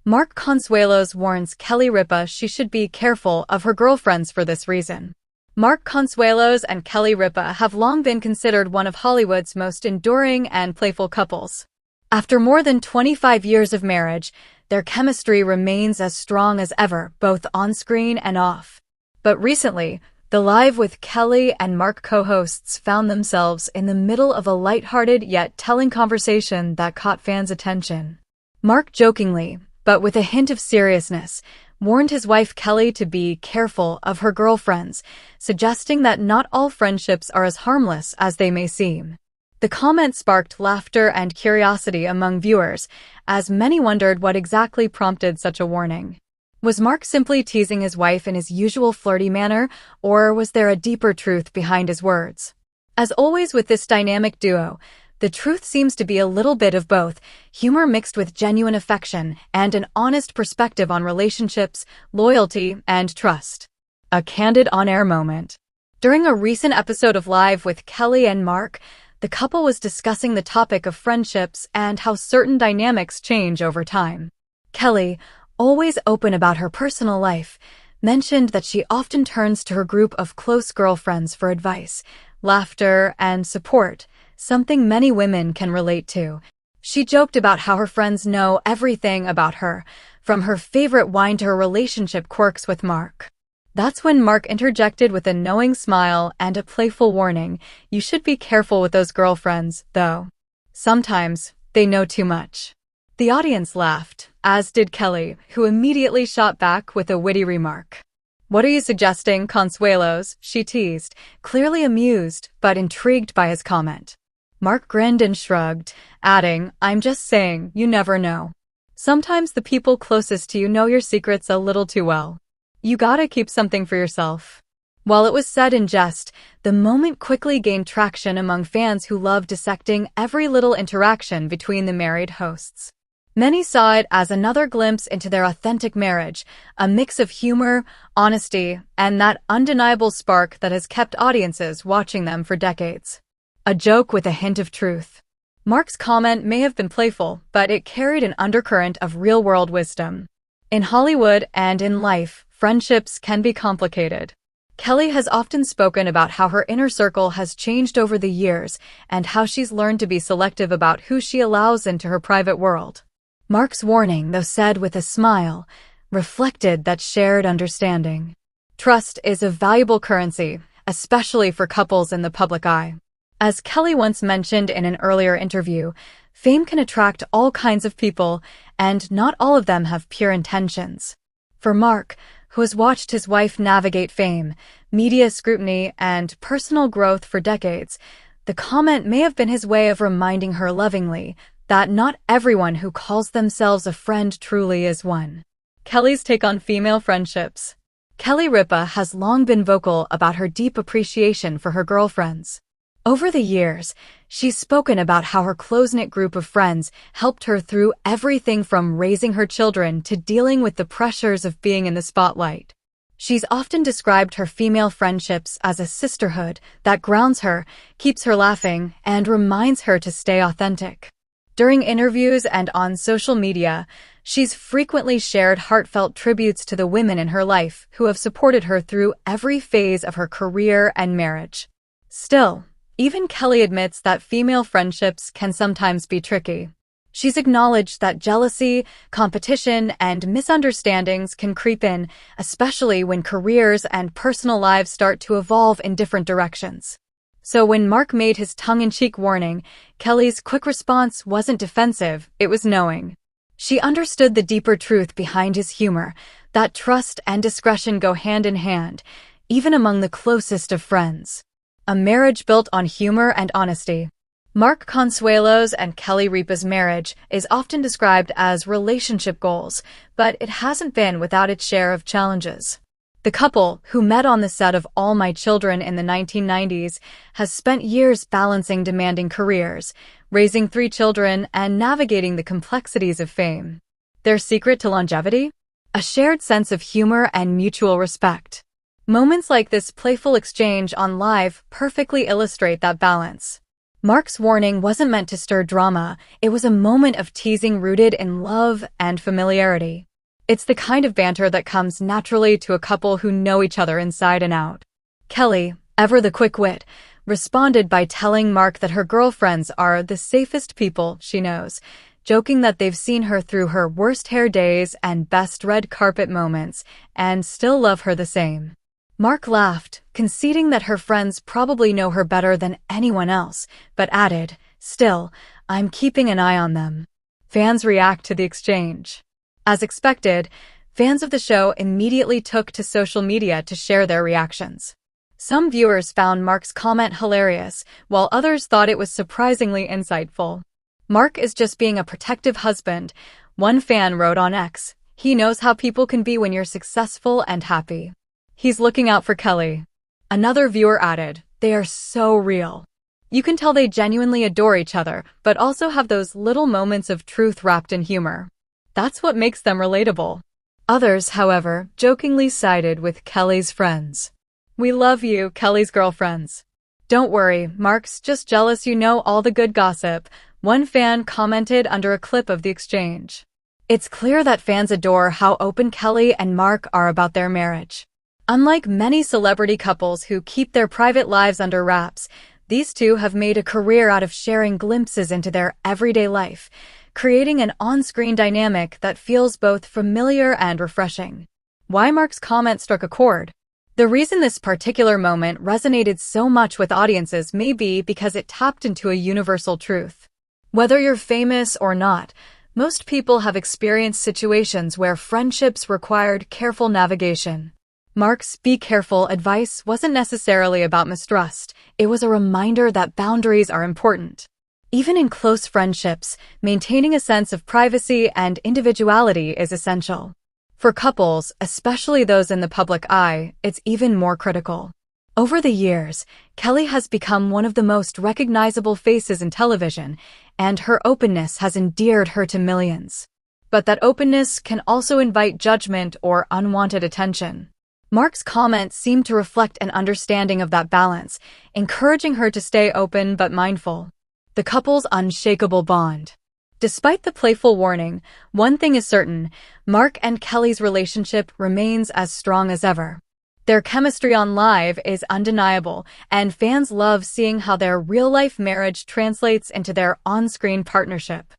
Mark Consuelos warns Kelly Ripa she should be careful of her girlfriends for this reason. Mark Consuelos and Kelly Ripa have long been considered one of Hollywood's most enduring and playful couples. After more than 25 years of marriage, their chemistry remains as strong as ever, both on-screen and off. But recently, the Live with Kelly and Mark co-hosts found themselves in the middle of a lighthearted yet telling conversation that caught fans' attention. Mark jokingly, but with a hint of seriousness, warned his wife Kelly to be careful of her girlfriends, suggesting that not all friendships are as harmless as they may seem. The comment sparked laughter and curiosity among viewers, as many wondered what exactly prompted such a warning. Was Mark simply teasing his wife in his usual flirty manner, or was there a deeper truth behind his words? As always with this dynamic duo, the truth seems to be a little bit of both, humor mixed with genuine affection and an honest perspective on relationships, loyalty, and trust. A candid on-air moment. During a recent episode of Live with Kelly and Mark, the couple was discussing the topic of friendships and how certain dynamics change over time. Kelly, always open about her personal life, mentioned that she often turns to her group of close girlfriends for advice, laughter, and support, something many women can relate to. She joked about how her friends know everything about her, from her favorite wine to her relationship quirks with Mark. That's when Mark interjected with a knowing smile and a playful warning, "You should be careful with those girlfriends, though. Sometimes, they know too much." The audience laughed, as did Kelly, who immediately shot back with a witty remark. "What are you suggesting, Consuelos?" she teased, clearly amused but intrigued by his comment. Mark grinned and shrugged, adding, "I'm just saying, you never know. Sometimes the people closest to you know your secrets a little too well. You gotta keep something for yourself." While it was said in jest, the moment quickly gained traction among fans who love dissecting every little interaction between the married hosts. Many saw it as another glimpse into their authentic marriage, a mix of humor, honesty, and that undeniable spark that has kept audiences watching them for decades. A joke with a hint of truth. Mark's comment may have been playful, but it carried an undercurrent of real-world wisdom. In Hollywood and in life, friendships can be complicated. Kelly has often spoken about how her inner circle has changed over the years and how she's learned to be selective about who she allows into her private world. Mark's warning, though said with a smile, reflected that shared understanding. Trust is a valuable currency, especially for couples in the public eye. As Kelly once mentioned in an earlier interview, fame can attract all kinds of people, and not all of them have pure intentions. For Mark, who has watched his wife navigate fame, media scrutiny, and personal growth for decades, the comment may have been his way of reminding her lovingly that not everyone who calls themselves a friend truly is one. Kelly's take on female friendships. Kelly Ripa has long been vocal about her deep appreciation for her girlfriends. Over the years, she's spoken about how her close-knit group of friends helped her through everything from raising her children to dealing with the pressures of being in the spotlight. She's often described her female friendships as a sisterhood that grounds her, keeps her laughing, and reminds her to stay authentic. During interviews and on social media, she's frequently shared heartfelt tributes to the women in her life who have supported her through every phase of her career and marriage. Still, even Kelly admits that female friendships can sometimes be tricky. She's acknowledged that jealousy, competition, and misunderstandings can creep in, especially when careers and personal lives start to evolve in different directions. So when Mark made his tongue-in-cheek warning, Kelly's quick response wasn't defensive, it was knowing. She understood the deeper truth behind his humor, that trust and discretion go hand in hand, even among the closest of friends. A marriage built on humor and honesty. Mark Consuelos and Kelly Ripa's marriage is often described as relationship goals, but it hasn't been without its share of challenges. The couple, who met on the set of All My Children in the 1990s, has spent years balancing demanding careers, raising 3 children, and navigating the complexities of fame. Their secret to longevity? A shared sense of humor and mutual respect. Moments like this playful exchange on Live perfectly illustrate that balance. Mark's warning wasn't meant to stir drama, it was a moment of teasing rooted in love and familiarity. It's the kind of banter that comes naturally to a couple who know each other inside and out. Kelly, ever the quick wit, responded by telling Mark that her girlfriends are the safest people she knows, joking that they've seen her through her worst hair days and best red carpet moments and still love her the same. Mark laughed, conceding that her friends probably know her better than anyone else, but added, "Still, I'm keeping an eye on them." Fans react to the exchange. As expected, fans of the show immediately took to social media to share their reactions. Some viewers found Mark's comment hilarious, while others thought it was surprisingly insightful. "Mark is just being a protective husband," one fan wrote on X. "He knows how people can be when you're successful and happy. He's looking out for Kelly." Another viewer added, "They are so real. You can tell they genuinely adore each other, but also have those little moments of truth wrapped in humor. That's what makes them relatable." Others, however, jokingly sided with Kelly's friends. "We love you, Kelly's girlfriends. Don't worry, Mark's just jealous you know all the good gossip," one fan commented under a clip of the exchange. It's clear that fans adore how open Kelly and Mark are about their marriage. Unlike many celebrity couples who keep their private lives under wraps, these two have made a career out of sharing glimpses into their everyday life, creating an on-screen dynamic that feels both familiar and refreshing. Why Mark's comment struck a chord? The reason this particular moment resonated so much with audiences may be because it tapped into a universal truth. Whether you're famous or not, most people have experienced situations where friendships required careful navigation. Mark's "be careful" advice wasn't necessarily about mistrust, it was a reminder that boundaries are important. Even in close friendships, maintaining a sense of privacy and individuality is essential. For couples, especially those in the public eye, it's even more critical. Over the years, Kelly has become one of the most recognizable faces in television, and her openness has endeared her to millions. But that openness can also invite judgment or unwanted attention. Mark's comments seemed to reflect an understanding of that balance, encouraging her to stay open but mindful. The couple's unshakable bond. Despite the playful warning, one thing is certain, Mark and Kelly's relationship remains as strong as ever. Their chemistry on live is undeniable, and fans love seeing how their real-life marriage translates into their on-screen partnership.